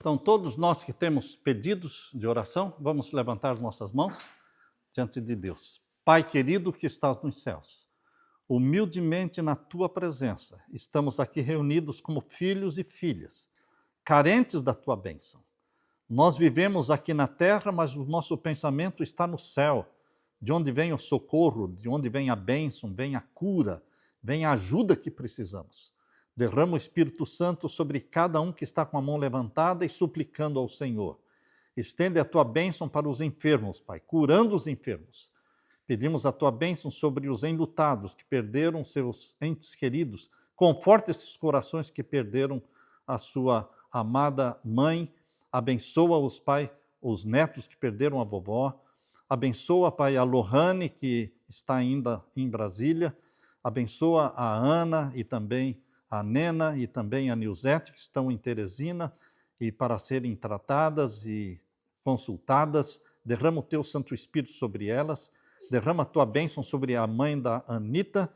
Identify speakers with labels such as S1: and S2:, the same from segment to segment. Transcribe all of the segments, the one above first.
S1: Então, todos nós que temos pedidos de oração, vamos levantar nossas mãos diante de Deus. Pai querido que estás nos céus, humildemente na tua presença, estamos aqui reunidos como filhos e filhas, carentes da tua bênção. Nós vivemos aqui na terra, mas o nosso pensamento está no céu, de onde vem o socorro, de onde vem a bênção, vem a cura, vem a ajuda que precisamos. Derrama o Espírito Santo sobre cada um que está com a mão levantada e suplicando ao Senhor. Estende a tua bênção para os enfermos, Pai, curando os enfermos. Pedimos a tua bênção sobre os enlutados que perderam seus entes queridos. Conforta esses corações que perderam a sua amada mãe. Abençoa-os, Pai, os netos que perderam a vovó. Abençoa, Pai, a Lohane, que está ainda em Brasília. Abençoa a Ana e também a Nena e também a Nilzete, que estão em Teresina, e para serem tratadas e consultadas. Derrama o teu Santo Espírito sobre elas. Derrama a tua bênção sobre a mãe da Anita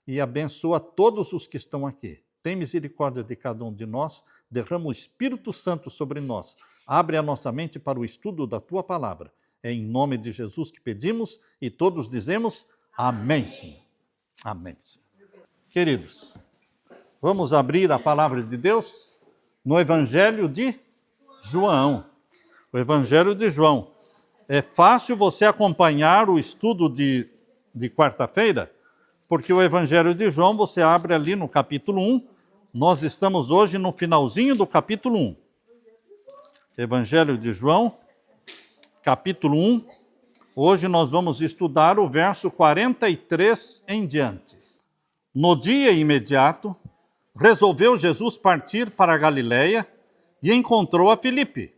S1: e abençoa todos os que estão aqui. Tem misericórdia de cada um de nós. Derrama o Espírito Santo sobre nós. Abre a nossa mente para o estudo da tua palavra. É em nome de Jesus que pedimos e todos dizemos amém, Senhor. Amém, Senhor. Queridos, vamos abrir a palavra de Deus no Evangelho de João. O Evangelho de João. É fácil você acompanhar o estudo de quarta-feira, porque o Evangelho de João você abre ali no capítulo 1. Nós estamos hoje no finalzinho do capítulo 1. Evangelho de João, capítulo 1. Hoje nós vamos estudar o verso 43 em diante. No dia imediato, resolveu Jesus partir para a Galiléia e encontrou a Filipe,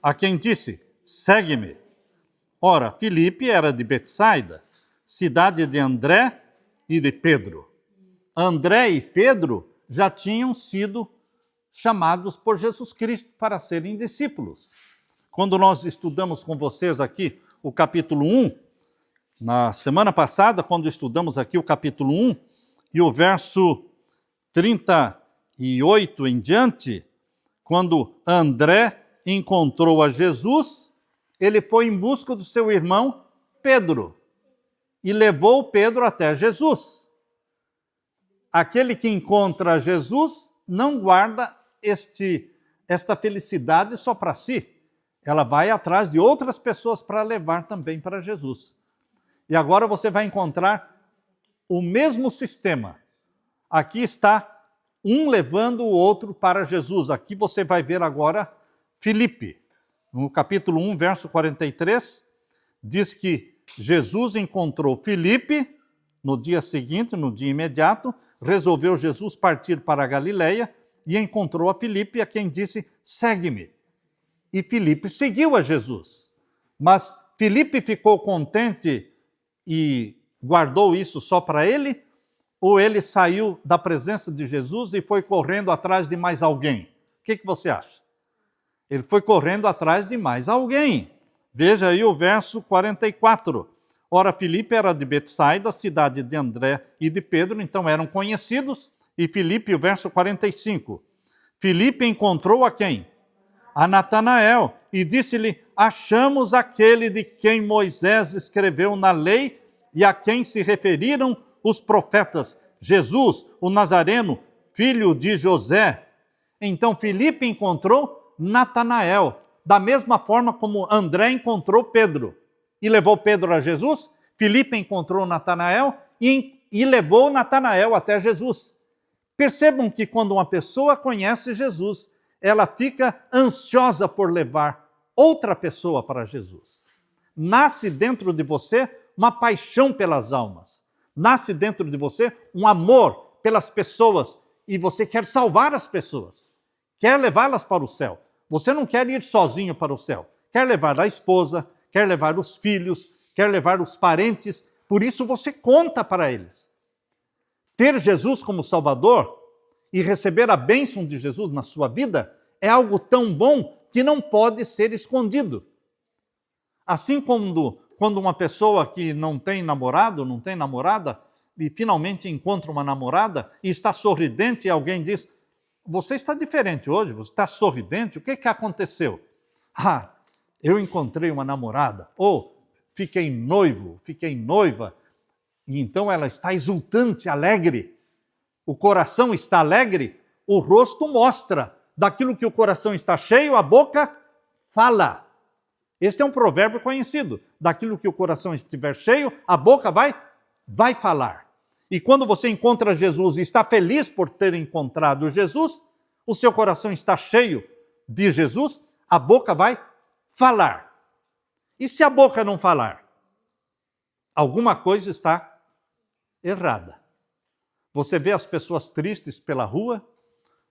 S1: a quem disse, segue-me. Ora, Filipe era de Betsaida, cidade de André e de Pedro. André e Pedro já tinham sido chamados por Jesus Cristo para serem discípulos. Quando nós estudamos com vocês aqui o capítulo 1, na semana passada, quando estudamos aqui o capítulo 1 e o verso 38 em diante, quando André encontrou a Jesus, ele foi em busca do seu irmão Pedro e levou Pedro até Jesus. Aquele que encontra Jesus não guarda esta felicidade só para si. Ela vai atrás de outras pessoas para levar também para Jesus. E agora você vai encontrar o mesmo sistema. Aqui está um levando o outro para Jesus. Aqui você vai ver agora Filipe. No capítulo 1, verso 43, diz que Jesus encontrou Filipe no dia seguinte, no dia imediato, resolveu Jesus partir para a Galiléia e encontrou a Filipe, a quem disse, segue-me. E Filipe seguiu a Jesus. Mas Filipe ficou contente e guardou isso só para ele? Ou ele saiu da presença de Jesus e foi correndo atrás de mais alguém? O que você acha? Ele foi correndo atrás de mais alguém. Veja aí o verso 44. Ora, Filipe era de Betsaida, cidade de André e de Pedro, então eram conhecidos. E Filipe, o verso 45. Filipe encontrou a quem? A Natanael, e disse-lhe, achamos aquele de quem Moisés escreveu na lei e a quem se referiram os profetas, Jesus, o Nazareno, filho de José. Então Filipe encontrou Natanael, da mesma forma como André encontrou Pedro e levou Pedro a Jesus, Filipe encontrou Natanael e levou Natanael até Jesus. Percebam que quando uma pessoa conhece Jesus, ela fica ansiosa por levar outra pessoa para Jesus. Nasce dentro de você uma paixão pelas almas. Nasce dentro de você um amor pelas pessoas e você quer salvar as pessoas. Quer levá-las para o céu. Você não quer ir sozinho para o céu. Quer levar a esposa, quer levar os filhos, quer levar os parentes. Por isso você conta para eles. Ter Jesus como Salvador e receber a bênção de Jesus na sua vida é algo tão bom que não pode ser escondido. Assim como quando uma pessoa que não tem namorado, não tem namorada, e finalmente encontra uma namorada e está sorridente e alguém diz, você está diferente hoje, você está sorridente, o que aconteceu? Eu encontrei uma namorada, ou fiquei noivo, fiquei noiva, e então ela está exultante, alegre. O coração está alegre, o rosto mostra. Daquilo que o coração está cheio, a boca fala. Este é um provérbio conhecido. Daquilo que o coração estiver cheio, a boca vai falar. E quando você encontra Jesus e está feliz por ter encontrado Jesus, o seu coração está cheio de Jesus, a boca vai falar. E se a boca não falar? Alguma coisa está errada. Você vê as pessoas tristes pela rua,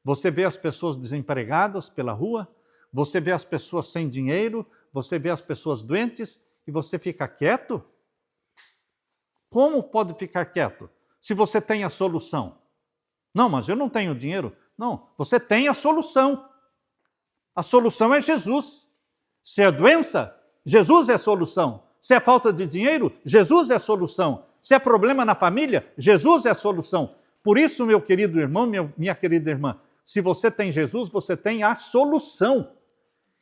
S1: você vê as pessoas desempregadas pela rua, você vê as pessoas sem dinheiro, você vê as pessoas doentes e você fica quieto? Como pode ficar quieto se você tem a solução? Não, mas eu não tenho dinheiro. Não, você tem a solução. A solução é Jesus. Se é doença, Jesus é a solução. Se é falta de dinheiro, Jesus é a solução. Se é problema na família, Jesus é a solução. Por isso, meu querido irmão, minha querida irmã, se você tem Jesus, você tem a solução.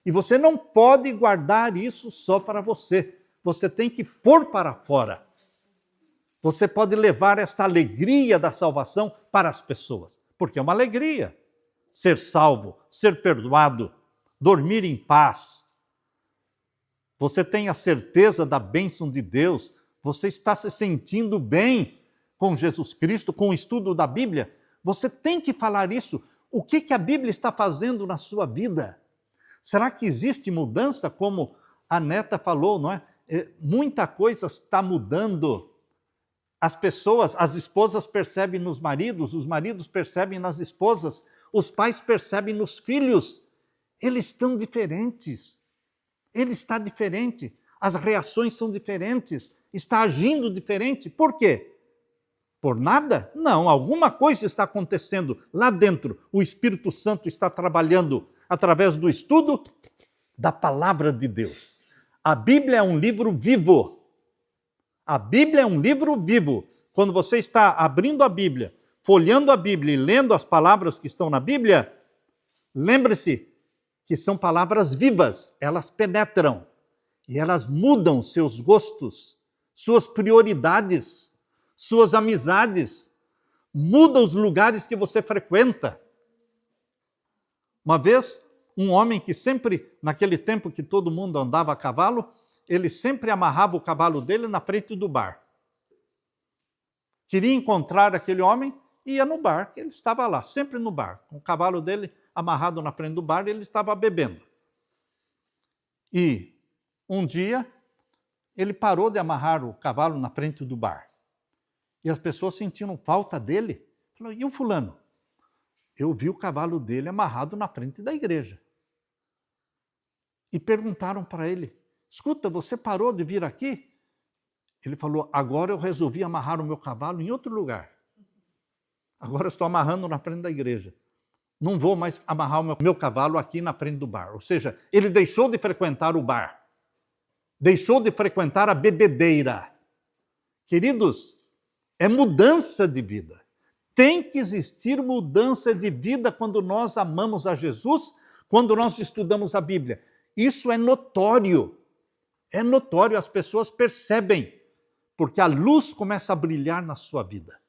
S1: E você não pode guardar isso só para você. Você tem que pôr para fora. Você pode levar esta alegria da salvação para as pessoas. Porque é uma alegria ser salvo, ser perdoado, dormir em paz. Você tem a certeza da bênção de Deus. Você está se sentindo bem com Jesus Cristo, com o estudo da Bíblia. Você tem que falar isso. O que a Bíblia está fazendo na sua vida? Será que existe mudança, como a neta falou, não é? Muita coisa está mudando. As pessoas, as esposas percebem nos maridos, os maridos percebem nas esposas, os pais percebem nos filhos. Eles estão diferentes. Ele está diferente. As reações são diferentes. Está agindo diferente. Por quê? Por nada? Não, alguma coisa está acontecendo lá dentro. O Espírito Santo está trabalhando através do estudo da palavra de Deus. A Bíblia é um livro vivo. A Bíblia é um livro vivo. Quando você está abrindo a Bíblia, folheando a Bíblia e lendo as palavras que estão na Bíblia, lembre-se que são palavras vivas. Elas penetram e elas mudam seus gostos, suas prioridades, suas amizades, mudam os lugares que você frequenta. Uma vez, um homem que sempre, naquele tempo que todo mundo andava a cavalo, ele sempre amarrava o cavalo dele na frente do bar. Queria encontrar aquele homem, ia no bar, que ele estava lá, sempre no bar, com o cavalo dele amarrado na frente do bar, e ele estava bebendo. E um dia, ele parou de amarrar o cavalo na frente do bar. E as pessoas sentiram falta dele. Falou, e o fulano? Eu vi o cavalo dele amarrado na frente da igreja. E perguntaram para ele, escuta, você parou de vir aqui? Ele falou, agora eu resolvi amarrar o meu cavalo em outro lugar. Agora eu estou amarrando na frente da igreja. Não vou mais amarrar o meu cavalo aqui na frente do bar. Ou seja, ele deixou de frequentar o bar. Deixou de frequentar a bebedeira. Queridos, é mudança de vida. Tem que existir mudança de vida quando nós amamos a Jesus, quando nós estudamos a Bíblia. Isso é notório. É notório, as pessoas percebem, porque a luz começa a brilhar na sua vida.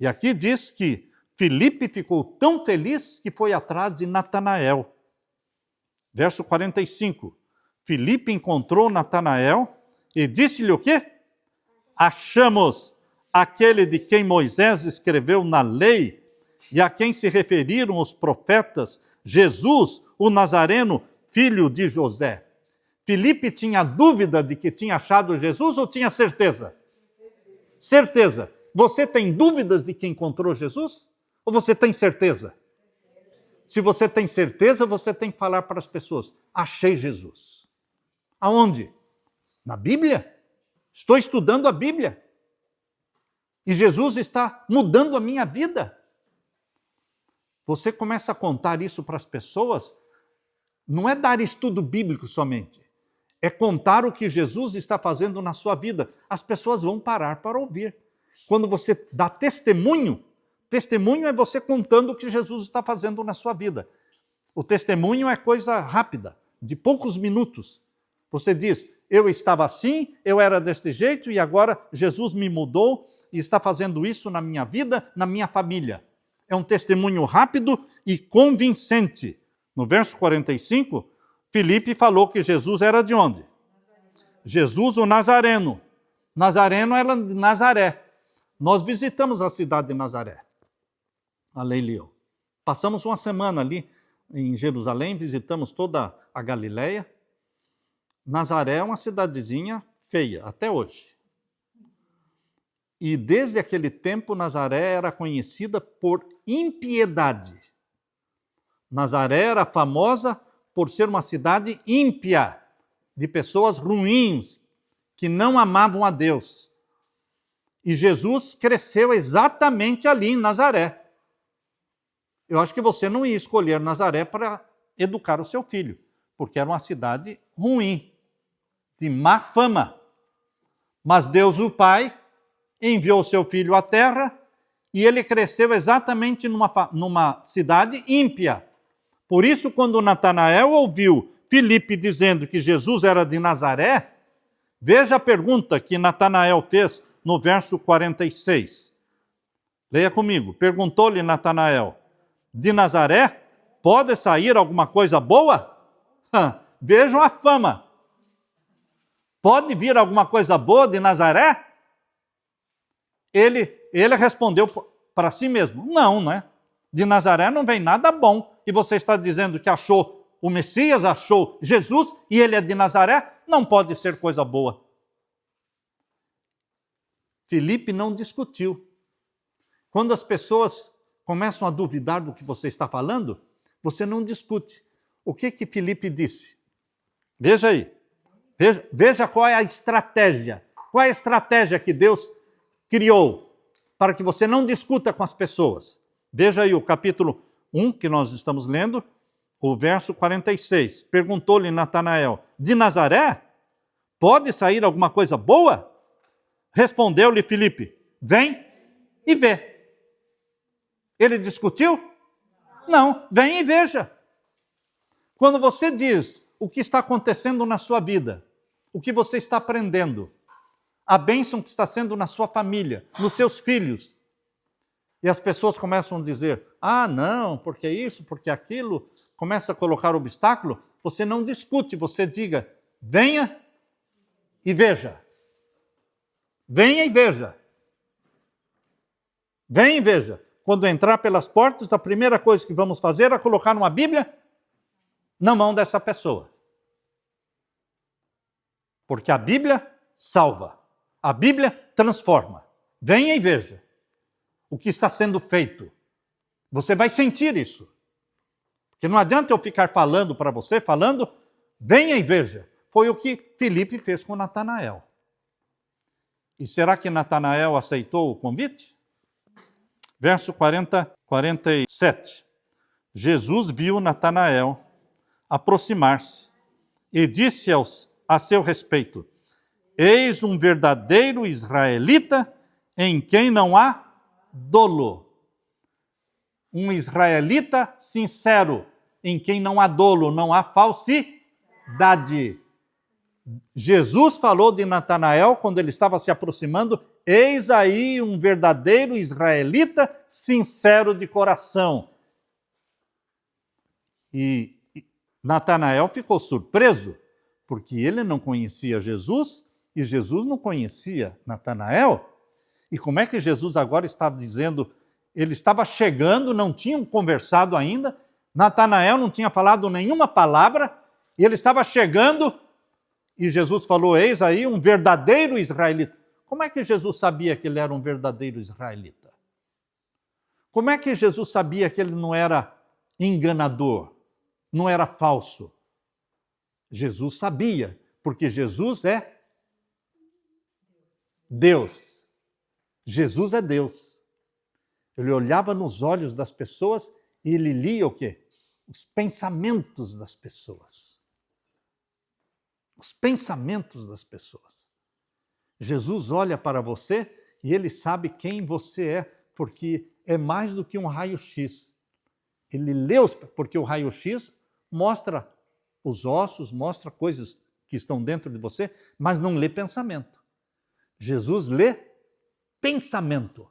S1: E aqui diz que Filipe ficou tão feliz que foi atrás de Natanael. Verso 45. Filipe encontrou Natanael e disse-lhe o quê? Achamos aquele de quem Moisés escreveu na lei e a quem se referiram os profetas, Jesus, o Nazareno, filho de José. Filipe tinha dúvida de que tinha achado Jesus ou tinha certeza? Certeza. Você tem dúvidas de que encontrou Jesus? Ou você tem certeza? Se você tem certeza, você tem que falar para as pessoas, achei Jesus. Aonde? Na Bíblia. Estou estudando a Bíblia. E Jesus está mudando a minha vida. Você começa a contar isso para as pessoas, não é dar estudo bíblico somente, é contar o que Jesus está fazendo na sua vida. As pessoas vão parar para ouvir. Quando você dá testemunho, testemunho é você contando o que Jesus está fazendo na sua vida. O testemunho é coisa rápida, de poucos minutos. Você diz, eu estava assim, eu era deste jeito e agora Jesus me mudou e está fazendo isso na minha vida, na minha família. É um testemunho rápido e convincente. No verso 45, Filipe falou que Jesus era de onde? Jesus, o Nazareno. Nazareno era de Nazaré. Nós visitamos a cidade de Nazaré, a Leileu. Passamos uma semana ali em Jerusalém, visitamos toda a Galileia. Nazaré é uma cidadezinha feia, até hoje. E desde aquele tempo, Nazaré era conhecida por impiedade. Nazaré era famosa por ser uma cidade ímpia, de pessoas ruins, que não amavam a Deus. E Jesus cresceu exatamente ali em Nazaré. Eu acho que você não ia escolher Nazaré para educar o seu filho, porque era uma cidade ruim, de má fama. Mas Deus, o Pai, enviou seu filho à terra e ele cresceu exatamente numa cidade ímpia. Por isso, quando Natanael ouviu Filipe dizendo que Jesus era de Nazaré, veja a pergunta que Natanael fez no verso 46. Leia comigo. Perguntou-lhe Natanael, de Nazaré pode sair alguma coisa boa? Vejam a fama. Pode vir alguma coisa boa de Nazaré? Ele respondeu para si mesmo, não, né? De Nazaré não vem nada bom. E você está dizendo que achou o Messias, achou Jesus, e ele é de Nazaré? Não pode ser coisa boa. Filipe não discutiu. Quando as pessoas começam a duvidar do que você está falando, você não discute. O que Filipe disse? Veja aí. Veja qual é a estratégia. Qual é a estratégia que Deus criou para que você não discuta com as pessoas? Veja aí o capítulo 1 que nós estamos lendo, o verso 46. Perguntou-lhe Natanael, de Nazaré pode sair alguma coisa boa? Respondeu-lhe Filipe, vem e vê. Ele discutiu? Não, vem e veja. Quando você diz o que está acontecendo na sua vida, o que você está aprendendo, a bênção que está sendo na sua família, nos seus filhos, e as pessoas começam a dizer, não, porque isso, porque aquilo, começa a colocar obstáculo, você não discute, você diga, venha e veja. Venha e veja. Venha e veja. Quando entrar pelas portas, a primeira coisa que vamos fazer é colocar uma Bíblia na mão dessa pessoa. Porque a Bíblia salva. A Bíblia transforma. Venha e veja o que está sendo feito. Você vai sentir isso. Porque não adianta eu ficar falando para você, venha e veja. Foi o que Filipe fez com Natanael. E será que Natanael aceitou o convite? Verso 47. Jesus viu Natanael aproximar-se e disse a seu respeito, eis um verdadeiro israelita em quem não há dolo. Um israelita sincero, em quem não há dolo, não há falsidade. Jesus falou de Natanael quando ele estava se aproximando, eis aí um verdadeiro israelita sincero de coração. E Natanael ficou surpreso, porque ele não conhecia Jesus e Jesus não conhecia Natanael. E como é que Jesus agora está dizendo, ele estava chegando, não tinham conversado ainda, Natanael não tinha falado nenhuma palavra, e ele estava chegando, e Jesus falou, eis aí um verdadeiro israelita. Como é que Jesus sabia que ele era um verdadeiro israelita? Como é que Jesus sabia que ele não era enganador, não era falso? Jesus sabia, porque Jesus é Deus. Jesus é Deus. Ele olhava nos olhos das pessoas e ele lia o quê? Os pensamentos das pessoas. Os pensamentos das pessoas. Jesus olha para você e ele sabe quem você é, porque é mais do que um raio-x. Ele lê, porque o raio-x mostra os ossos, mostra coisas que estão dentro de você, mas não lê pensamento. Jesus lê pensamento.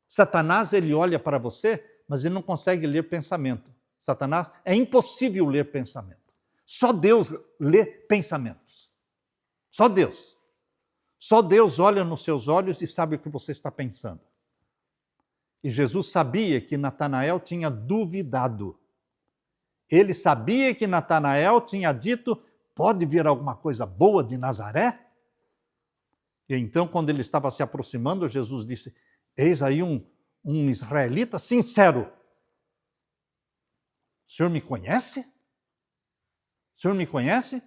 S1: Satanás, ele olha para você, mas ele não consegue ler pensamento. Satanás, é impossível ler pensamento. Só Deus lê pensamentos. Só Deus. Só Deus olha nos seus olhos e sabe o que você está pensando. E Jesus sabia que Natanael tinha duvidado. Ele sabia que Natanael tinha dito, pode vir alguma coisa boa de Nazaré? E então, quando ele estava se aproximando, Jesus disse, eis aí um israelita sincero. O senhor me conhece? O senhor me conhece?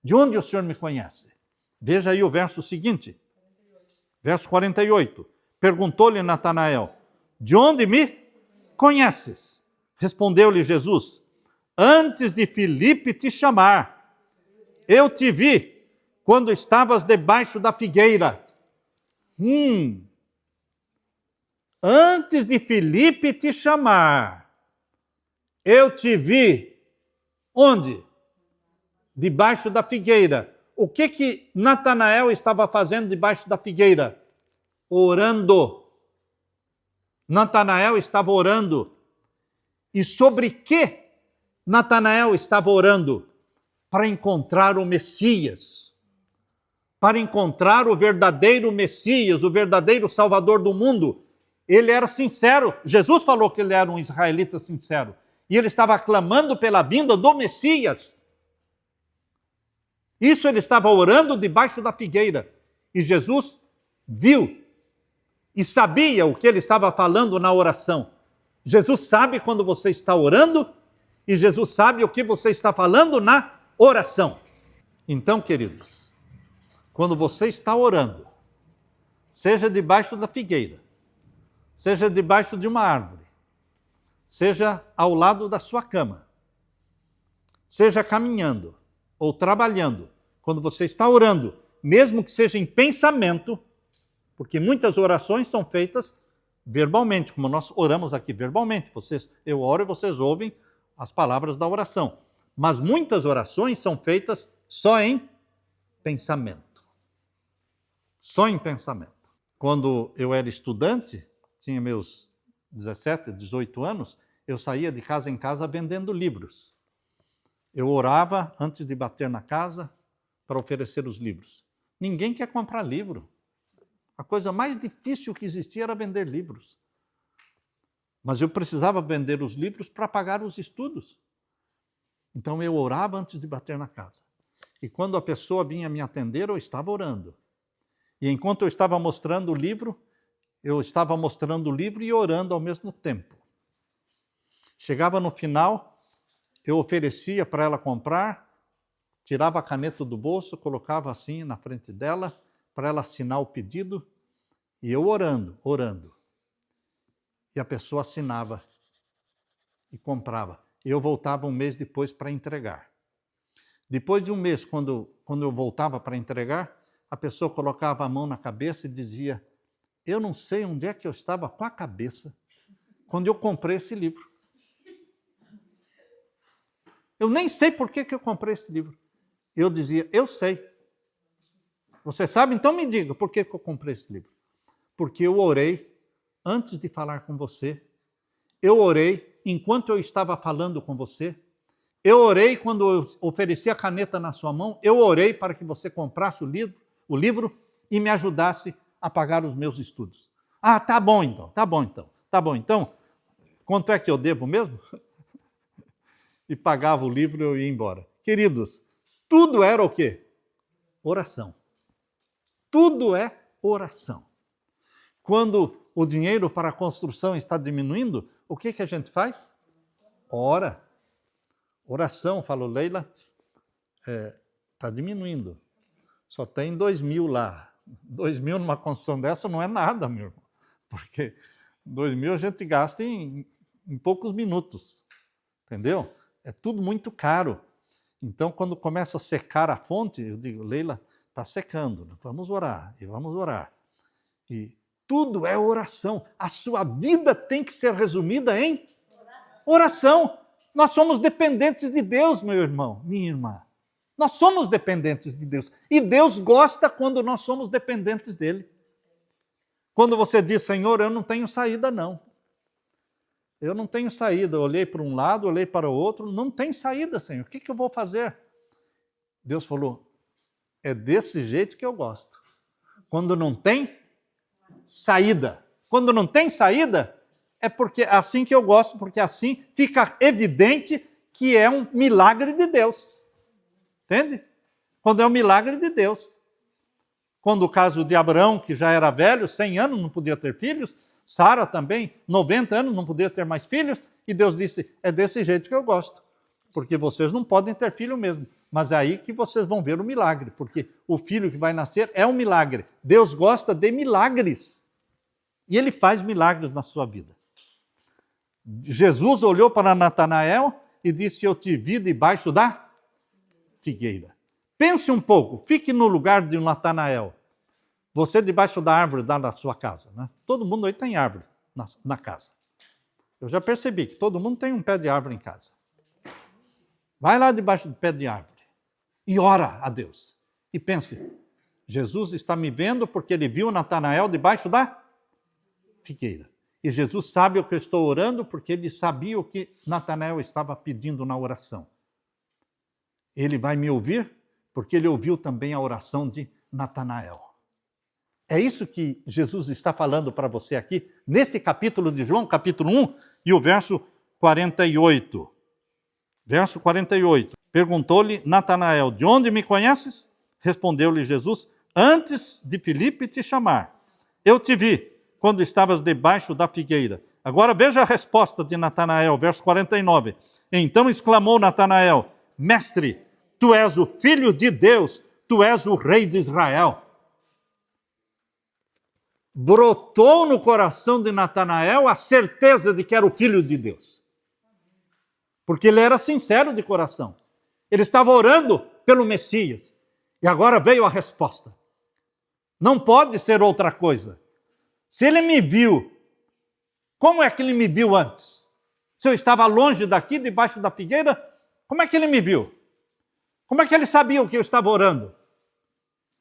S1: De onde o senhor me conhece? Veja aí o verso seguinte. Verso 48. Perguntou-lhe Natanael, de onde me conheces? Respondeu-lhe Jesus, antes de Filipe te chamar, eu te vi quando estavas debaixo da figueira. Antes de Filipe te chamar, eu te vi. Onde? Debaixo da figueira. O que Natanael estava fazendo debaixo da figueira? Orando. Natanael estava orando. E sobre que Natanael estava orando? Para encontrar o Messias. Para encontrar o verdadeiro Messias, o verdadeiro Salvador do mundo. Ele era sincero. Jesus falou que ele era um israelita sincero. E ele estava clamando pela vinda do Messias. Isso ele estava orando debaixo da figueira. E Jesus viu e sabia o que ele estava falando na oração. Jesus sabe quando você está orando e Jesus sabe o que você está falando na oração. Então, queridos, quando você está orando, seja debaixo da figueira, seja debaixo de uma árvore, seja ao lado da sua cama, seja caminhando ou trabalhando, quando você está orando, mesmo que seja em pensamento, porque muitas orações são feitas verbalmente, como nós oramos aqui verbalmente. Eu oro e vocês ouvem as palavras da oração. Mas muitas orações são feitas só em pensamento. Só em pensamento. Quando eu era estudante, tinha meus 17, 18 anos, eu saía de casa em casa vendendo livros. Eu orava antes de bater na casa para oferecer os livros. Ninguém quer comprar livro. A coisa mais difícil que existia era vender livros. Mas eu precisava vender os livros para pagar os estudos. Então eu orava antes de bater na casa. E quando a pessoa vinha me atender, eu estava orando. E enquanto eu estava mostrando o livro, eu estava mostrando o livro e orando ao mesmo tempo. Chegava no final, eu oferecia para ela comprar, tirava a caneta do bolso, colocava assim na frente dela, para ela assinar o pedido, e eu orando. E a pessoa assinava e comprava. E eu voltava um mês depois para entregar. Depois de um mês, quando eu voltava para entregar, a pessoa colocava a mão na cabeça e dizia, eu não sei onde é que eu estava com a cabeça quando eu comprei esse livro. Eu nem sei por que eu comprei esse livro. Eu dizia, eu sei. Você sabe? Então me diga, por que eu comprei esse livro? Porque eu orei antes de falar com você. Eu orei enquanto eu estava falando com você. Eu orei quando eu ofereci a caneta na sua mão. Eu orei para que você comprasse o livro e me ajudasse a pagar os meus estudos. Ah, tá bom então. Quanto é que eu devo mesmo? E pagava o livro e eu ia embora. Queridos, tudo era o quê? Oração. Tudo é oração. Quando o dinheiro para a construção está diminuindo, o que a gente faz? Ora. Oração, falou Leila, está diminuindo. Só tem 2.000 lá. 2.000 numa construção dessa não é nada, meu irmão. Porque 2.000 a gente gasta em poucos minutos. Entendeu? É tudo muito caro. Então, quando começa a secar a fonte, eu digo, Leila, está secando, vamos orar, e vamos orar. E tudo é oração. A sua vida tem que ser resumida em oração. Nós somos dependentes de Deus, meu irmão, minha irmã. Nós somos dependentes de Deus. E Deus gosta quando nós somos dependentes dele. Quando você diz, Senhor, eu não tenho saída, não. Eu não tenho saída. Eu olhei para um lado, olhei para o outro. Não tem saída, Senhor. O que eu vou fazer? Deus falou, é desse jeito que eu gosto. Quando não tem saída. Quando não tem saída, é porque é assim que eu gosto, porque assim fica evidente que é um milagre de Deus. Entende? Quando é um milagre de Deus. Quando o caso de Abraão, que já era velho, 100 anos, não podia ter filhos, Sara também, 90 anos, não podia ter mais filhos, e Deus disse, é desse jeito que eu gosto, porque vocês não podem ter filho mesmo, mas é aí que vocês vão ver o milagre, porque o filho que vai nascer é um milagre. Deus gosta de milagres, e Ele faz milagres na sua vida. Jesus olhou para Natanael e disse, eu te vi debaixo da figueira. Pense um pouco, fique no lugar de Natanael. Você debaixo da árvore da sua casa, né? Todo mundo aí tem árvore na casa. Eu já percebi que todo mundo tem um pé de árvore em casa. Vai lá debaixo do pé de árvore e ora a Deus. E pense, Jesus está me vendo porque ele viu Natanael debaixo da figueira. E Jesus sabe o que eu estou orando porque ele sabia o que Natanael estava pedindo na oração. Ele vai me ouvir porque ele ouviu também a oração de Natanael. É isso que Jesus está falando para você aqui, neste capítulo de João, capítulo 1, e o verso 48. Verso 48. Perguntou-lhe Natanael, de onde me conheces? Respondeu-lhe Jesus, antes de Filipe te chamar. Eu te vi quando estavas debaixo da figueira. Agora veja a resposta de Natanael, verso 49. Então exclamou Natanael, mestre, tu és o Filho de Deus, tu és o Rei de Israel. Brotou no coração de Natanael a certeza de que era o Filho de Deus. Porque ele era sincero de coração. Ele estava orando pelo Messias. E agora veio a resposta. Não pode ser outra coisa. Se ele me viu, como é que ele me viu antes? Se eu estava longe daqui, debaixo da figueira, como é que ele me viu? Como é que ele sabia o que eu estava orando?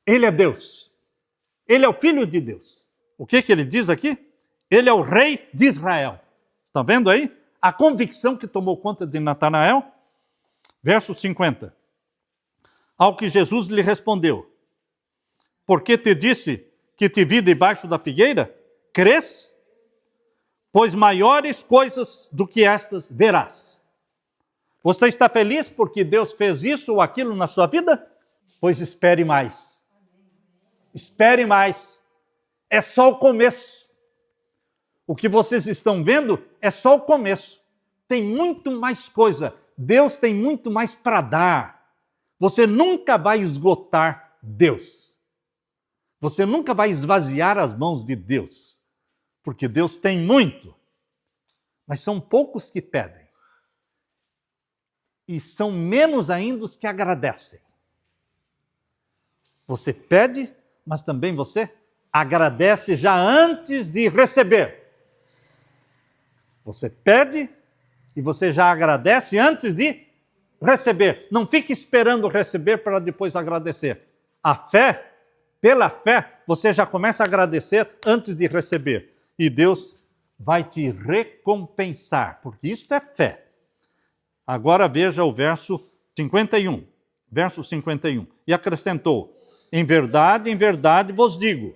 S1: Ele é Deus. Ele é o Filho de Deus. O que ele diz aqui? Ele é o Rei de Israel. Está vendo aí? A convicção que tomou conta de Natanael. Verso 50. Ao que Jesus lhe respondeu, porque te disse que te vi debaixo da figueira? Crês? Pois maiores coisas do que estas verás. Você está feliz porque Deus fez isso ou aquilo na sua vida? Pois espere mais. Espere mais. É só o começo. O que vocês estão vendo é só o começo. Tem muito mais coisa. Deus tem muito mais para dar. Você nunca vai esgotar Deus. Você nunca vai esvaziar as mãos de Deus. Porque Deus tem muito. Mas são poucos que pedem. E são menos ainda os que agradecem. Você pede, mas também você agradece já antes de receber. Você pede e você já agradece antes de receber. Não fique esperando receber para depois agradecer. A fé, pela fé, você já começa a agradecer antes de receber. E Deus vai te recompensar, porque isso é fé. Agora veja o verso 51. Verso 51. E acrescentou, em verdade vos digo,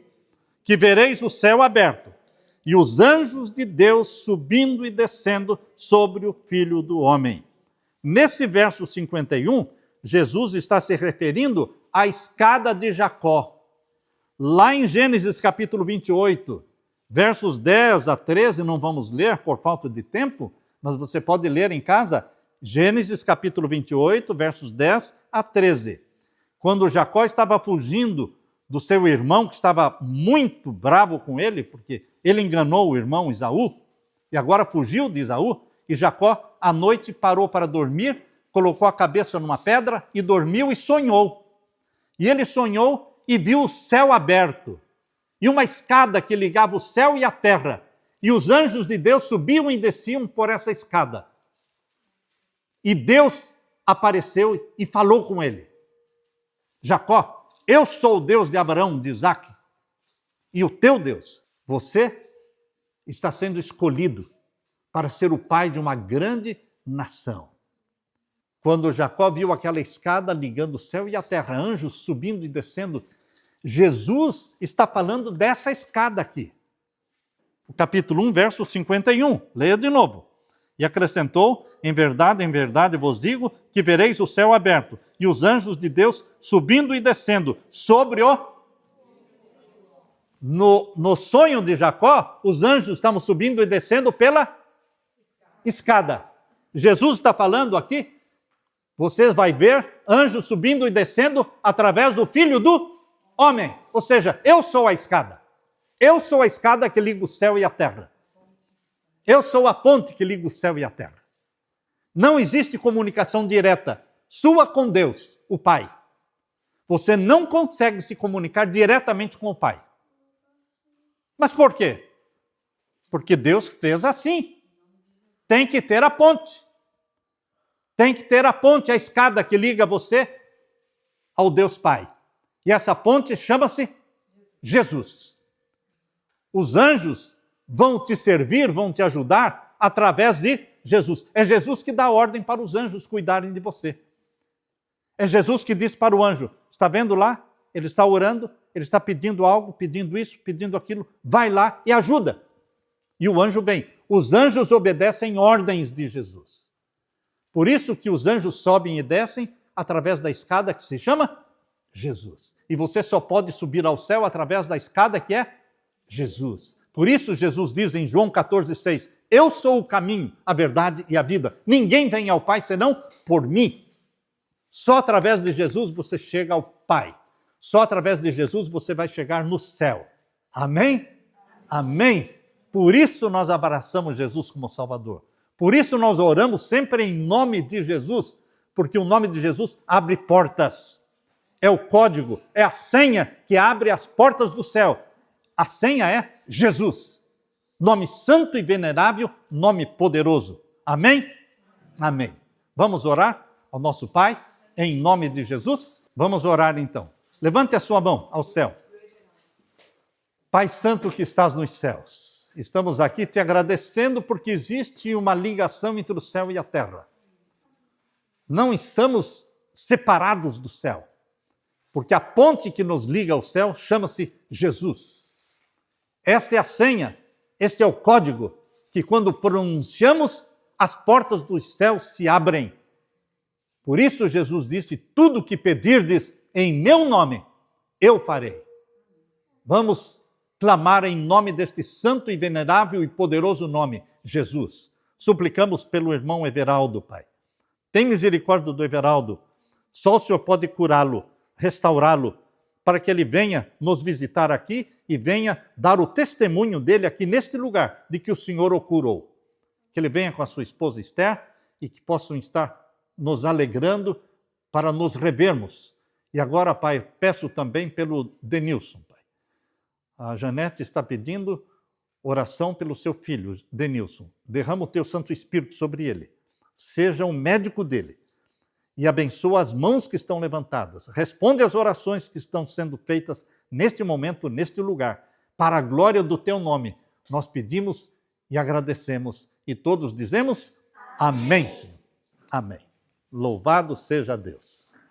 S1: que vereis o céu aberto e os anjos de Deus subindo e descendo sobre o Filho do Homem. Nesse verso 51, Jesus está se referindo à escada de Jacó. Lá em Gênesis capítulo 28, versos 10 a 13, não vamos ler por falta de tempo, mas você pode ler em casa, Gênesis capítulo 28, versos 10 a 13. Quando Jacó estava fugindo do seu irmão, que estava muito bravo com ele, porque ele enganou o irmão Esaú, e agora fugiu de Esaú, e Jacó, à noite, parou para dormir, colocou a cabeça numa pedra e dormiu e sonhou. E ele sonhou e viu o céu aberto. e uma escada que ligava o céu e a terra. E os anjos de Deus subiam e desciam por essa escada. E Deus apareceu e falou com ele. Jacó, eu sou o Deus de Abraão, de Isaque, e o teu Deus. Você está sendo escolhido para ser o pai de uma grande nação. Quando Jacó viu aquela escada ligando o céu e a terra, anjos subindo e descendo, Jesus está falando dessa escada aqui. O capítulo 1, verso 51. Leia de novo. E acrescentou, em verdade vos digo, que vereis o céu aberto e os anjos de Deus subindo e descendo sobre o... No sonho de Jacó, os anjos estavam subindo e descendo pela escada. Jesus está falando aqui, você vai ver anjos subindo e descendo através do Filho do Homem. Ou seja, eu sou a escada. Eu sou a escada que liga o céu e a terra. Eu sou a ponte que liga o céu e a terra. Não existe comunicação direta sua com Deus, o Pai. Você não consegue se comunicar diretamente com o Pai. Mas por quê? Porque Deus fez assim. Tem que ter a ponte. Tem que ter a ponte, a escada que liga você ao Deus Pai. E essa ponte chama-se Jesus. Os anjos vão te servir, vão te ajudar através de Jesus. É Jesus que dá ordem para os anjos cuidarem de você. É Jesus que diz para o anjo, está vendo lá? Ele está orando, ele está pedindo algo, pedindo isso, pedindo aquilo. Vai lá e ajuda. E o anjo vem. Os anjos obedecem ordens de Jesus. Por isso que os anjos sobem e descem através da escada que se chama Jesus. E você só pode subir ao céu através da escada que é Jesus. Por isso Jesus diz em João 14,6, eu sou o caminho, a verdade e a vida. Ninguém vem ao Pai senão por mim. Só através de Jesus você chega ao Pai. Só através de Jesus você vai chegar no céu. Amém? Amém. Por isso nós abraçamos Jesus como Salvador. Por isso nós oramos sempre em nome de Jesus, porque o nome de Jesus abre portas. É o código, é a senha que abre as portas do céu. A senha é Jesus. Nome santo e venerável, nome poderoso. Amém? Amém. Vamos orar ao nosso Pai, em nome de Jesus? Vamos orar então. Levante a sua mão ao céu. Pai Santo que estás nos céus, estamos aqui te agradecendo porque existe uma ligação entre o céu e a terra. Não estamos separados do céu, porque a ponte que nos liga ao céu chama-se Jesus. Esta é a senha, este é o código que quando pronunciamos, as portas dos céus se abrem. Por isso Jesus disse, tudo que pedirdes em meu nome, eu farei. Vamos clamar em nome deste santo e venerável e poderoso nome, Jesus. Suplicamos pelo irmão Everaldo, Pai. Tem misericórdia do Everaldo. Só o Senhor pode curá-lo, restaurá-lo, para que ele venha nos visitar aqui e venha dar o testemunho dele aqui neste lugar, de que o Senhor o curou. Que ele venha com a sua esposa Esther e que possam estar nos alegrando para nos revermos. E agora, Pai, peço também pelo Denilson, Pai. A Janete está pedindo oração pelo seu filho, Denilson. Derrama o teu Santo Espírito sobre ele. Seja um médico dele. E abençoa as mãos que estão levantadas. Responde às orações que estão sendo feitas neste momento, neste lugar. Para a glória do teu nome, nós pedimos e agradecemos. E todos dizemos, amém, Senhor. Amém. Louvado seja Deus.